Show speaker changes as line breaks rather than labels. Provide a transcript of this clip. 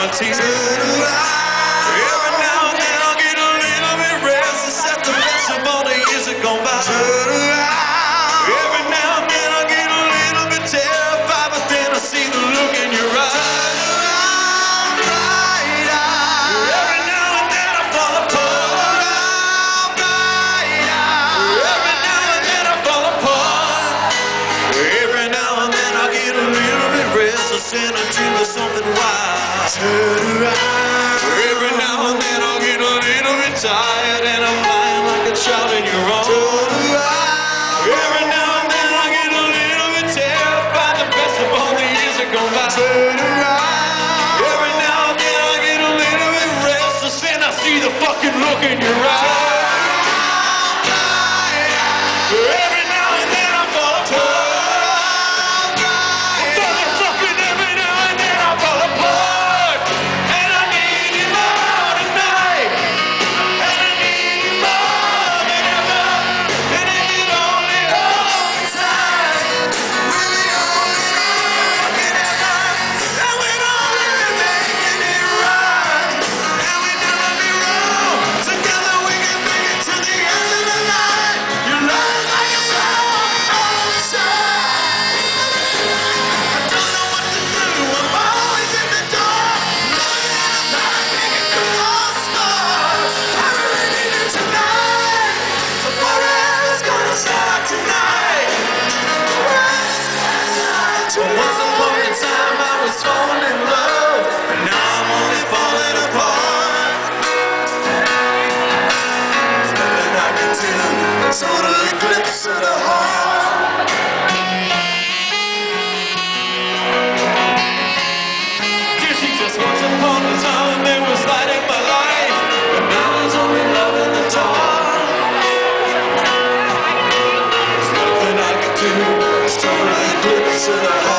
insanity. Every now and then I'll get a little bit restless at the best of all the years that gone by. Every now and then I get a little bit terrified, but then I see the look in your eyes. Every now and then I fall apart. Every now and then I fall apart. Every now and then I get a little bit restless and I dream of something wild. Every now and then I'll get a little bit tired and I'm lying like a child in your arms. Every now and then I get a little bit terrified, the best of all the years that go by. Every now and then I get a little bit restless and I see the fucking look in your eyes. Every now and then I fall apart. Motherfucking every now and then I fall apart. And I need you more tonight. And I need you more than ever. And if you'd only hold me tight, we're the only fucking ever. And we'd only be making it right. And we'd never be wrong. Together we can make it to the end of the night. Your love is like a song all the time. I don't know what to do. I'm always in the dark. Knowing that I'm not making good scores. I really need you tonight. So forever's gonna start tonight. Once upon a time I was falling in love, and now I'm only falling apart. There's nothing I can do. Total eclipse of the heart. Dizzy, just once upon a time there was light in my life, but now there's only love in the dark. There's nothing I can do. It's total eclipse of the heart.